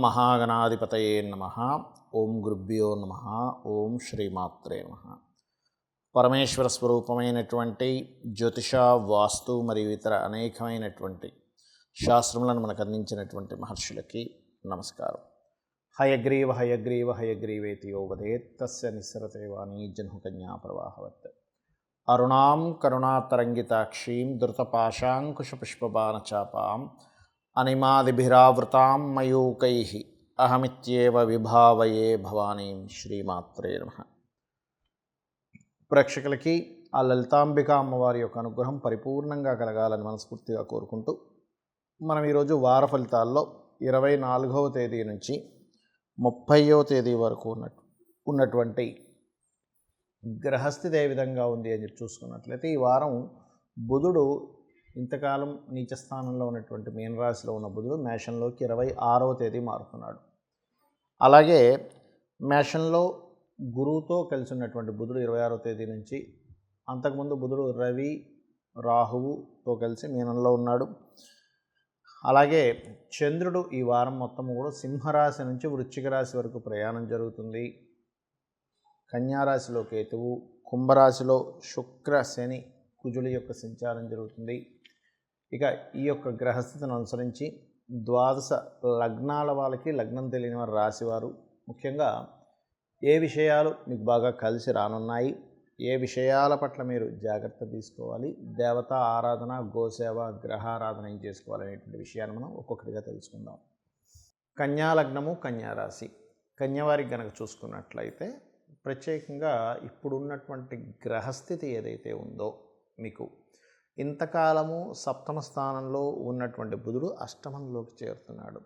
మహాగణాధిపతయే నమః. ఓం గురుభ్యో నమః. ఓం శ్రీమాత్రే నమః. పరమేశ్వర స్వరూపమైనటువంటి జ్యోతిష, వాస్తు మరియు ఇతర అనేకమైనటువంటి శాస్త్రములను మనకు అందించినటువంటి మహర్షులకి నమస్కారం. హయగ్రీవ హయగ్రీవ హయగ్రీవేతి యో వదేత్ తస్య నిస్సరతే వాణీ జహ్నుకన్యా ప్రవాహవత్. అరుణాం కరుణాతరంగితాక్షీం ధృతపాశాంకుశపుష్పబాణచాపాం అనిమాదిభిరావృతాం మయూకైః అహమిత్యేవ విభావయే భవానీం. శ్రీమాత్రే నమః. ప్రేక్షకులకి ఆ లలితాంబిక అమ్మవారి యొక్క అనుగ్రహం పరిపూర్ణంగా కలగాలని మనస్ఫూర్తిగా కోరుకుంటూ మనం ఈరోజు వార ఫలితాల్లో 24వ తేదీ నుంచి 30వ తేదీ వరకు ఉన్నటువంటి గ్రహస్థితి ఏ విధంగా ఉంది అని చెప్పి చూసుకున్నట్లయితే, ఈ వారం బుధుడు ఇంతకాలం నీచస్థానంలో ఉన్నటువంటి మీనరాశిలో ఉన్న బుధుడు మేషంలోకి 26వ తేదీ మారుతున్నాడు. అలాగే మేషంలో గురువుతో కలిసి ఉన్నటువంటి బుధుడు 26వ తేదీ నుంచి, అంతకుముందు బుధుడు రవి రాహువుతో కలిసి మీనంలో ఉన్నాడు. అలాగే చంద్రుడు ఈ వారం మొత్తం కూడా సింహరాశి నుంచి వృశ్చిక రాశి వరకు ప్రయాణం జరుగుతుంది. కన్యారాశిలో కేతువు, కుంభరాశిలో శుక్ర శని కుజుల యొక్క సంచారం జరుగుతుంది. ఇక ఈ యొక్క గ్రహస్థితిని అనుసరించి ద్వాదశ లగ్నాల వాళ్ళకి, లగ్నం తెలియని వారి రాశివారు ముఖ్యంగా ఏ విషయాలు మీకు బాగా కలిసి రానున్నాయి, ఏ విషయాల పట్ల మీరు జాగ్రత్త తీసుకోవాలి, దేవతా ఆరాధన, గోసేవ, గ్రహారాధన ఏం చేసుకోవాలనేటువంటి విషయాన్ని మనం ఒక్కొక్కటిగా తెలుసుకుందాం. కన్యా లగ్నము, కన్యారాశి. కన్యవారికి కనుక చూసుకున్నట్లయితే ప్రత్యేకంగా ఇప్పుడున్నటువంటి గ్రహస్థితి ఏదైతే ఉందో, మీకు ఇంతకాలము సప్తమ స్థానంలో ఉన్నటువంటి బుధుడు అష్టమంలోకి చేరుతున్నాడు.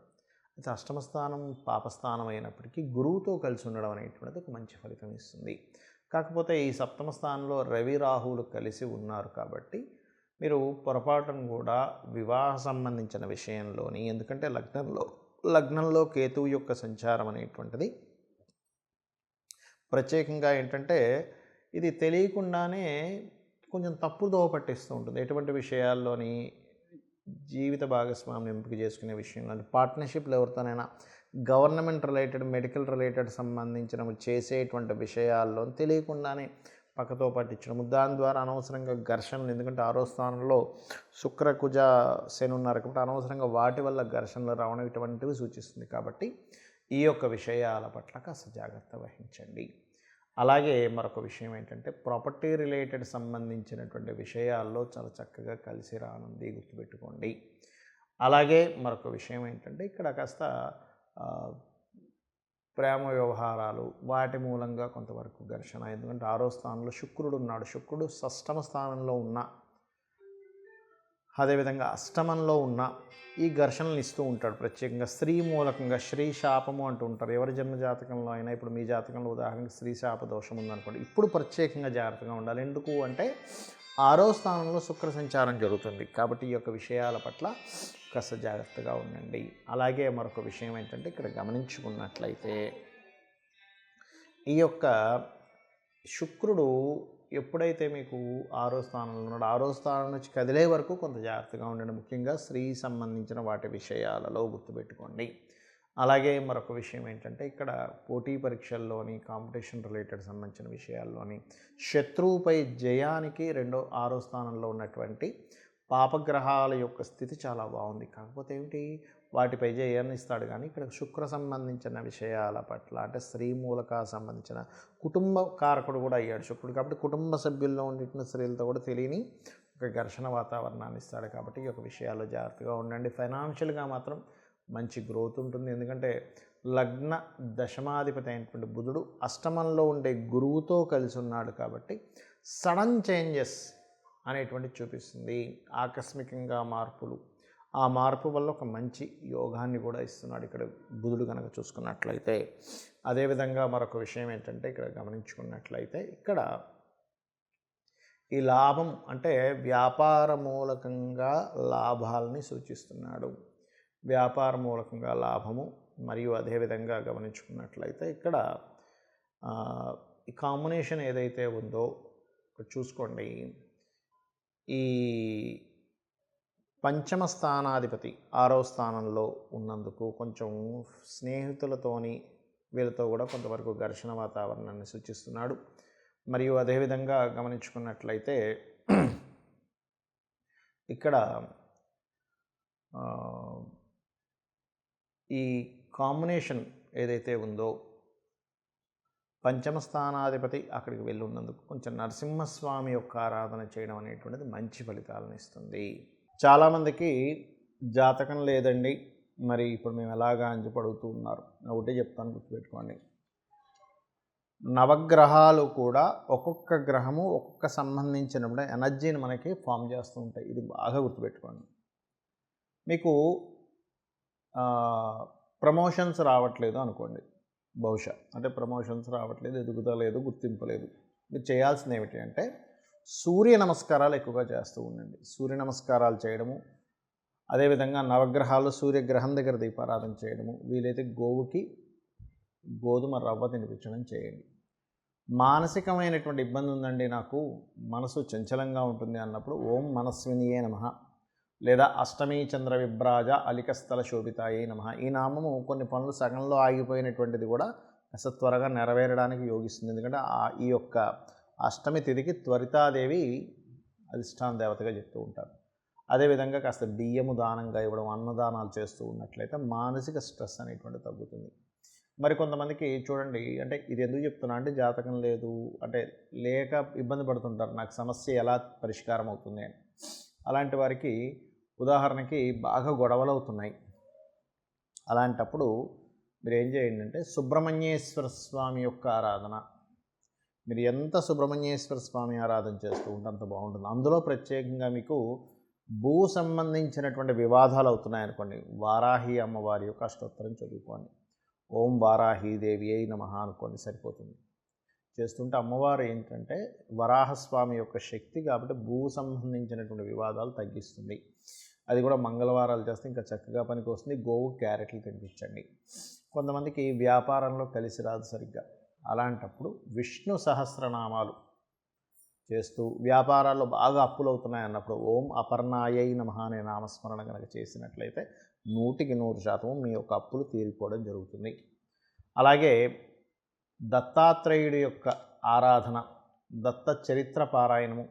అయితే అష్టమ స్థానం పాపస్థానం అయినప్పటికీ గురువుతో కలిసి ఉండడం అనేటువంటిది ఒక మంచి ఫలితం ఇస్తుంది. కాకపోతే ఈ సప్తమ స్థానంలో రవి రాహువులు కలిసి ఉన్నారు కాబట్టి మీరు పొరపాటును కూడా వివాహ సంబంధించిన విషయంలోని, ఎందుకంటే లగ్నంలో కేతువు యొక్క సంచారం అనేటువంటిది ప్రత్యేకంగా ఏంటంటే ఇది తెలియకుండానే కొంచెం తప్పుదోవ పట్టిస్తూ ఉంటుంది. ఎటువంటి విషయాల్లోని జీవిత భాగస్వామిని ఎంపిక చేసుకునే విషయంలో, పార్ట్నర్షిప్లో ఎవరితోనైనా గవర్నమెంట్ రిలేటెడ్, మెడికల్ రిలేటెడ్ సంబంధించిన చేసేటువంటి విషయాల్లో తెలియకుండానే పక్కతో పట్టించడం, దాని ద్వారా అనవసరంగా ఘర్షణలు, ఎందుకంటే 6వ స్థానంలో శుక్ర కుజ శని ఉన్నారు కాబట్టి అనవసరంగా వాటి వల్ల ఘర్షణలు రావడం ఇటువంటివి సూచిస్తుంది. కాబట్టి ఈ యొక్క విషయాల పట్ల కాస్త జాగ్రత్త వహించండి. అలాగే మరొక విషయం ఏంటంటే ప్రాపర్టీ రిలేటెడ్ సంబంధించినటువంటి విషయాల్లో చాలా చక్కగా కలిసి రానుంది, గుర్తుపెట్టుకోండి. అలాగే మరొక విషయం ఏంటంటే ఇక్కడ కాస్త ప్రేమ వ్యవహారాలు, వాటి మూలంగా కొంతవరకు ఘర్షణ, ఎందుకంటే 6వ స్థానంలో శుక్రుడు ఉన్నాడు. శుక్రుడు షష్టమ స్థానంలో ఉన్న, అదేవిధంగా అష్టమంలో ఉన్న ఈ ఘర్షణలు ఇస్తూ ఉంటాడు. ప్రత్యేకంగా స్త్రీ మూలకంగా స్త్రీ శాపము అంటూ ఉంటారు. ఎవరి జన్మ జాతకంలో అయినా, ఇప్పుడు మీ జాతకంలో ఉదాహరణకి స్త్రీ శాప దోషం ఉందనుకోండి, ఇప్పుడు ప్రత్యేకంగా జాగ్రత్తగా ఉండాలి. ఎందుకు అంటే 6వ స్థానంలో శుక్ర సంచారం జరుగుతుంది కాబట్టి ఈ యొక్క విషయాల పట్ల కాస్త జాగ్రత్తగా ఉండండి. అలాగే మరొక విషయం ఏంటంటే ఇక్కడ గమనించుకున్నట్లయితే ఈ యొక్క శుక్రుడు ఎప్పుడైతే మీకు 6వ స్థానంలో ఉన్నాడో, 6వ స్థానం నుంచి కదిలే వరకు కొంత జాగ్రత్తగా ఉండండి, ముఖ్యంగా స్త్రీ సంబంధించిన వాటి విషయాలలో గుర్తుపెట్టుకోండి. అలాగే మరొక విషయం ఏంటంటే ఇక్కడ పోటీ పరీక్షల్లోని, కాంపిటీషన్ రిలేటెడ్ సంబంధించిన విషయాల్లోని శత్రువుపై జయానికి 6వ స్థానంలో ఉన్నటువంటి పాపగ్రహాల యొక్క స్థితి చాలా బాగుంది. కాకపోతే ఏమిటి, వాటిపై జయాన్ని ఇస్తాడు. కానీ ఇక్కడ శుక్ర సంబంధించిన విషయాల పట్ల, అంటే స్త్రీ మూలక సంబంధించిన కుటుంబ కారకుడు కూడా అయ్యాడు శుక్రుడు కాబట్టి కుటుంబ సభ్యుల్లో ఉండిన స్త్రీలతో కూడా తెలియని ఒక ఘర్షణ వాతావరణాన్ని ఇస్తాడు. కాబట్టి ఈ యొక్క విషయాల్లో జాగ్రత్తగా ఉండండి. ఫైనాన్షియల్గా మాత్రం మంచి గ్రోత్ ఉంటుంది, ఎందుకంటే లగ్న దశమాధిపతి అయినటువంటి బుధుడు అష్టమంలో ఉండే గురువుతో కలిసి ఉన్నాడు కాబట్టి సడన్ చేంజెస్ అనేటువంటి చూపిస్తుంది. ఆకస్మికంగా మార్పులు, ఆ మార్పు వల్ల ఒక మంచి యోగాన్ని కూడా ఇస్తున్నాడు ఇక్కడ బుధుడు కనుక చూసుకున్నట్లయితే. అదేవిధంగా మరొక విషయం ఏంటంటే ఇక్కడ గమనించుకున్నట్లయితే ఇక్కడ ఈ లాభం అంటే వ్యాపార మూలకంగా లాభాలని సూచిస్తున్నాడు. వ్యాపార మూలకంగా లాభము, మరియు అదేవిధంగా గమనించుకున్నట్లయితే ఇక్కడ ఈ కాంబినేషన్ ఏదైతే ఉందో చూసుకోండి. ఈ పంచమ స్థానాధిపతి 6వ స్థానంలో ఉన్నందుకు కొంచెం స్నేహితులతోని వీళ్ళతో కూడా కొంతవరకు ఘర్షణ వాతావరణాన్ని సూచిస్తున్నాడు. మరియు అదేవిధంగా గమనించుకున్నట్లయితే ఇక్కడ ఈ కాంబినేషన్ ఏదైతే ఉందో పంచమ స్థానాధిపతి అక్కడికి వెళ్ళి ఉన్నందుకు కొంచెం నరసింహస్వామి యొక్క ఆరాధన చేయడం అనేటువంటిది మంచి ఫలితాలను ఇస్తుంది. చాలామందికి జాతకం లేదండి, మరి ఇప్పుడు మేము ఎలాగా అని చెప్పి అడుగుతూ ఉన్నారు. ఒకటే చెప్తాను, గుర్తుపెట్టుకోండి. నవగ్రహాలు కూడా ఒక్కొక్క గ్రహము ఒక్కొక్క సంబంధించిన ఎనర్జీని మనకి ఫామ్ చేస్తూ ఉంటాయి. ఇది బాగా గుర్తుపెట్టుకోండి. మీకు ప్రమోషన్స్ రావట్లేదు అనుకోండి, బహుశా అంటే ప్రమోషన్స్ రావట్లేదు, ఎదుగుదలేదు, గుర్తింపు లేదు. మీరు చేయాల్సింది ఏమిటి అంటే సూర్య నమస్కారాలు ఎక్కువగా చేస్తూ ఉండండి. సూర్య నమస్కారాలు చేయడము, అదేవిధంగా నవగ్రహాలు సూర్యగ్రహం దగ్గర దీపారాధన చేయడము, వీలైతే గోవుకి గోధుమ రవ్వ తినిపించడం చేయండి. మానసికమైనటువంటి ఇబ్బంది ఉందండి, నాకు మనసు చంచలంగా ఉంటుంది అన్నప్పుడు ఓం మనస్వినియే నమః లేదా అష్టమీ చంద్ర విభ్రాజ అలికస్థల శోభితాయే నమః, ఈ నామము కొన్ని పనులు సగంలో ఆగిపోయినటువంటిది కూడా కాస్త త్వరగా నెరవేరడానికి యోగిస్తుంది. ఎందుకంటే ఈ యొక్క అష్టమి తిథికి త్వరితాదేవి అధిష్టాన దేవతగా చెప్తూ ఉంటారు. అదేవిధంగా కాస్త బియ్యము దానంగా ఇవ్వడం, అన్నదానాలు చేస్తూ ఉన్నట్లయితే మానసిక స్ట్రెస్ అనేటువంటి తగ్గుతుంది. మరి కొంతమందికి చూడండి, అంటే ఇది ఎందుకు చెప్తున్నా అంటే జాతకం లేదు అంటే లేక ఇబ్బంది పడుతుంటారు, నాకు సమస్య ఎలా పరిష్కారం అవుతుంది అని. అలాంటి వారికి ఉదాహరణకి బాగా గొడవలు అవుతున్నాయి. అలాంటప్పుడు మీరు ఏం చేయండి అంటే సుబ్రహ్మణ్యేశ్వర స్వామి యొక్క ఆరాధన, మీరు ఎంత సుబ్రహ్మణ్యేశ్వర స్వామి ఆరాధన చేస్తూ ఉంటే అంత బాగుంటుంది. అందులో ప్రత్యేకంగా మీకు భూ సంబంధించినటువంటి వివాదాలు అవుతున్నాయనుకోండి, వారాహి అమ్మవారి యొక్క అష్టోత్తరం చదువుకోండి. ఓం వారాహీదేవి అయి నమః అనుకోండి, సరిపోతుంది. చేస్తుంటే అమ్మవారు ఏంటంటే వరాహస్వామి యొక్క శక్తి కాబట్టి భూ సంబంధించినటువంటి వివాదాలు తగ్గిస్తుంది. అది కూడా మంగళవారాలు చేస్తే ఇంకా చక్కగా పనికి వస్తుంది. గోవు క్యారెట్లు తినిపించండి. కొంతమందికి వ్యాపారంలో కలిసి రాదు సరిగ్గా, అలాంటప్పుడు విష్ణు సహస్రనామాలు చేస్తూ వ్యాపారాల్లో బాగా అప్పులు అవుతున్నాయి అన్నప్పుడు ఓం అపర్ణాయై నమః అనే నామస్మరణ కనుక చేసినట్లయితే 100% మీ యొక్క అప్పులు తీరిపోవడం జరుగుతుంది. అలాగే దత్తాత్రేయుడి యొక్క ఆరాధన, దత్త చరిత్ర పారాయణము,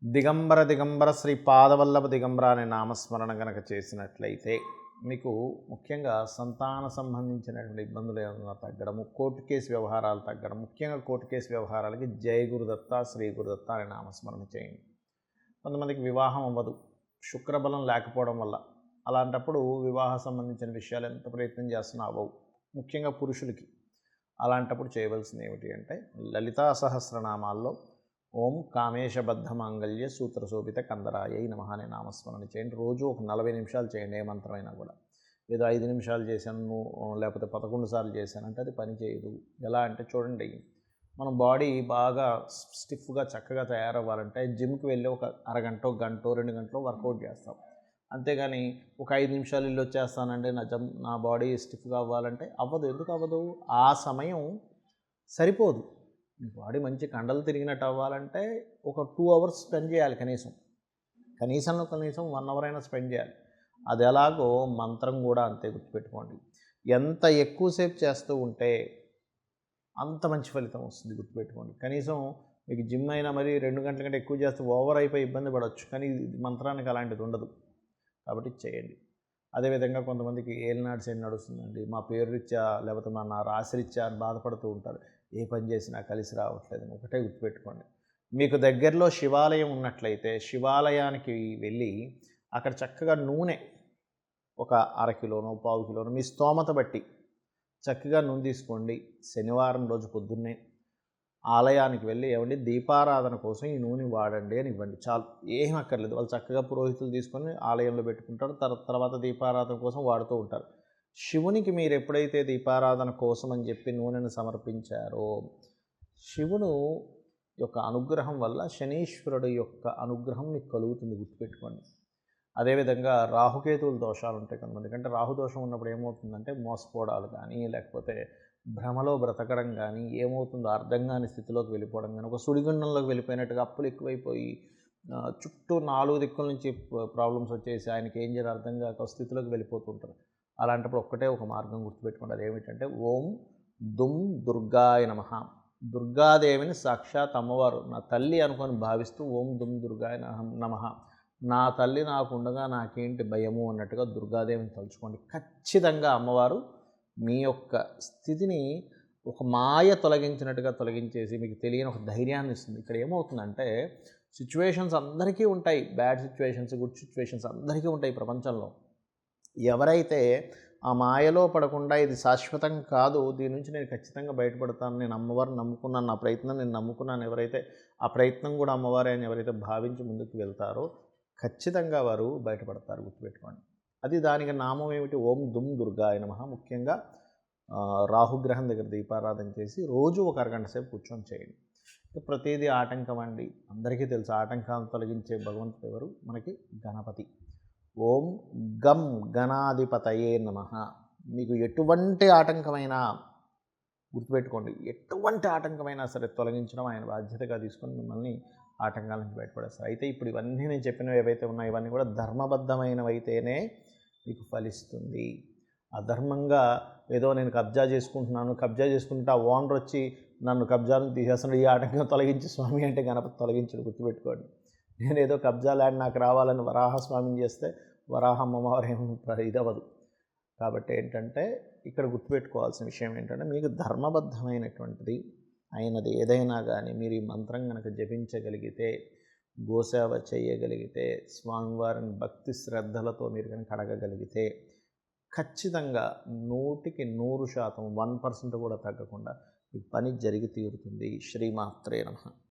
దిగంబర శ్రీ పాదవల్లభ దిగంబర అనే నామస్మరణ కనుక చేసినట్లయితే మీకు ముఖ్యంగా సంతాన సంబంధించినటువంటి ఇబ్బందులు ఏమైనా తగ్గడము, కోర్టు కేసు వ్యవహారాలు తగ్గడం, ముఖ్యంగా కోర్టు కేసు వ్యవహారాలకి జయ గురుదత్త శ్రీ గురుదత్త అనే నామస్మరణ చేయండి. కొంతమందికి వివాహం అవ్వదు శుక్రబలం లేకపోవడం వల్ల, అలాంటప్పుడు వివాహ సంబంధించిన విషయాలు ఎంత ప్రయత్నం చేస్తున్నా అవ్వవు, ముఖ్యంగా పురుషులకి. అలాంటప్పుడు చేయవలసింది ఏమిటి అంటే లలితా సహస్రనామాల్లో ఓం కామేశబద్ధ మాంగళ్య సూత్రశోభిత కందరాయై నమః అనే నామస్మరణ చేయండి. రోజు ఒక 40 నిమిషాలు చేయండి. ఏ మంత్రమైనా కూడా, ఏదో 5 నిమిషాలు చేశాను లేకపోతే 11 సార్లు చేశానంటే అది పని చేయదు. ఎలా అంటే చూడండి, మన బాడీ బాగా స్టిఫ్గా చక్కగా తయారవ్వాలంటే జిమ్కి వెళ్ళి ఒక అరగంట, గంట, 2 గంటలు వర్కౌట్ చేస్తాం. అంతేగాని ఒక 5 నిమిషాలు ఇల్లు వచ్చేస్తానంటే నా బాడీ స్టిఫ్గా అవ్వాలంటే అవ్వదు. ఎందుకు అవ్వదు? ఆ సమయం సరిపోదు. బాడీ మంచి కండలు తిరిగినట్టు అవ్వాలంటే ఒక 2 అవర్స్ స్పెండ్ చేయాలి కనీసం 1 అవర్ అయినా స్పెండ్ చేయాలి. అది ఎలాగో మంత్రం కూడా అంతే, గుర్తుపెట్టుకోండి. ఎంత ఎక్కువసేపు చేస్తూ ఉంటే అంత మంచి ఫలితం వస్తుంది, గుర్తుపెట్టుకోండి. కనీసం మీకు జిమ్ అయినా మరి 2 గంటల కంటే ఎక్కువ చేస్తే ఓవర్ అయిపోయి ఇబ్బంది పడవచ్చు, కానీ మంత్రానికి అలాంటిది ఉండదు కాబట్టి చేయండి. అదేవిధంగా కొంతమందికి ఏలినాడు శని నడుస్తుందండి, మా పేరు రీత్యా లేకపోతే నా రాశి రీత్యా అని బాధపడుతూ ఉంటారు. ఏ పని చేసినా కలిసి రావట్లేదు. ఒకటే గుర్తుపెట్టుకోండి, మీకు దగ్గరలో శివాలయం ఉన్నట్లయితే శివాలయానికి వెళ్ళి అక్కడ చక్కగా నూనె ఒక 1/2 కిలోనో 1/4 కిలోనో మీ స్తోమత బట్టి చక్కగా నూనె తీసుకోండి. శనివారం రోజు పొద్దున్నే ఆలయానికి వెళ్ళి ఏమండి దీపారాధన కోసం ఈ నూనె వాడండి అని ఇవ్వండి, చాలు. ఏం అక్కర్లేదు. వాళ్ళు చక్కగా పురోహితులు తీసుకొని ఆలయంలో పెట్టుకుంటారు, తర్వాత దీపారాధన కోసం వాడుతూ ఉంటారు. శివునికి మీరు ఎప్పుడైతే దీపారాధన కోసం అని చెప్పి నూనెను సమర్పించారో శివుడు యొక్క అనుగ్రహం వల్ల శనీశ్వరుడు యొక్క అనుగ్రహం మీకు కలుగుతుంది, గుర్తుపెట్టుకోండి. అదేవిధంగా రాహుకేతువుల దోషాలు ఉంటాయి కొంతమందికి. అంటే రాహుదోషం ఉన్నప్పుడు ఏమవుతుందంటే మోసపోవడాలు కానీ లేకపోతే భ్రమలో బ్రతకడం కానీ, ఏమవుతుందో అర్థం కాని స్థితిలోకి వెళ్ళిపోవడం కానీ, ఒక సుడిగుండంలోకి వెళ్ళిపోయినట్టుగా అప్పులు ఎక్కువైపోయి చుట్టూ 4 దిక్కుల నుంచి ప్రాబ్లమ్స్ వచ్చేసి ఆయనకి ఏం చేయాలో అర్థం కాక ఒక స్థితిలోకి వెళ్ళిపోతుంటారు. అలాంటప్పుడు ఒక్కటే ఒక మార్గం గుర్తుపెట్టుకోండి. అదేమిటంటే ఓం దుమ్ దుర్గాయ నమః. దుర్గాదేవిని సాక్షాత్ అమ్మవారు నా తల్లి అనుకొని భావిస్తూ ఓం దుమ్ దుర్గాయ నమః. నా తల్లి నాకుండగా నాకేంటి భయము అన్నట్టుగా దుర్గాదేవిని తలుచుకోండి. ఖచ్చితంగా అమ్మవారు మీ యొక్క స్థితిని ఒక మాయ తొలగించినట్టుగా తొలగించేసి మీకు తెలియని ఒక ధైర్యాన్ని ఇస్తుంది. ఇక్కడ ఏమవుతుందంటే సిచ్యువేషన్స్ అందరికీ ఉంటాయి. బ్యాడ్ సిచ్యువేషన్స్, గుడ్ సిచ్యువేషన్స్ అందరికీ ఉంటాయి ప్రపంచంలో. ఎవరైతే ఆ మాయలో పడకుండా ఇది శాశ్వతం కాదు, దీని నుంచి నేను ఖచ్చితంగా బయటపడతాను, నేను అమ్మవారిని నమ్ముకున్నాను, నా ప్రయత్నం నేను నమ్ముకున్నాను, ఎవరైతే ఆ ప్రయత్నం కూడా అమ్మవారే అని ఎవరైతే భావించి ముందుకు వెళ్తారో ఖచ్చితంగా వారు బయటపడతారు. గుర్తుపెట్టుకోండి. అది దానికి నామం ఏమిటి? ఓం దుమ్ దుర్గాయ నమః. ముఖ్యంగా రాహుగ్రహం దగ్గర దీపారాధన చేసి రోజు ఒక అరగంట సేపు కూర్చొని చేయండి. ప్రతిదీ ఆటంకం అండి. అందరికీ తెలుసు ఆటంకాలను తొలగించే భగవంతుడు ఎవరు? మనకి గణపతి. ఓం గం గణాధిపతయే నమః. మీకు ఎటువంటి ఆటంకమైనా గుర్తుపెట్టుకోండి, ఎటువంటి ఆటంకమైనా సరే తొలగించడం ఆయన బాధ్యతగా తీసుకొని మిమ్మల్ని ఆటంకాల నుంచి బయటపడేస్తారు. అయితే ఇప్పుడు ఇవన్నీ నేను చెప్పినవి ఏవైతే ఉన్నాయో ఇవన్నీ కూడా ధర్మబద్ధమైనవైతేనే మీకు ఫలిస్తుంది. అధర్మంగా ఏదో నేను కబ్జా చేసుకుంటున్నాను, కబ్జా చేసుకుంటే ఆ ఓనర్ వచ్చి నన్ను కబ్జాను తీసేస్తున్నాడు, ఈ ఆటంకం తొలగించి స్వామి అంటే గణపతి తొలగించడు. గుర్తుపెట్టుకోండి. నేను ఏదో కబ్జా ల్యాండ్ నాకు రావాలని వరాహస్వామిని చేస్తే వరాహ అమ్మవారు ఏమి ఇదవ్వదు. కాబట్టి ఏంటంటే ఇక్కడ గుర్తుపెట్టుకోవాల్సిన విషయం ఏంటంటే మీకు ధర్మబద్ధమైనటువంటిది అయినది ఏదైనా కానీ మీరు ఈ మంత్రం కనుక జపించగలిగితే, గోసేవ చేయగలిగితే, స్వామివారిని భక్తి శ్రద్ధలతో మీరు కనుక అడగగలిగితే ఖచ్చితంగా 100కి 100% 1% కూడా తగ్గకుండా ఈ పని జరిగి తీరుతుంది. శ్రీమాత్రే నమః.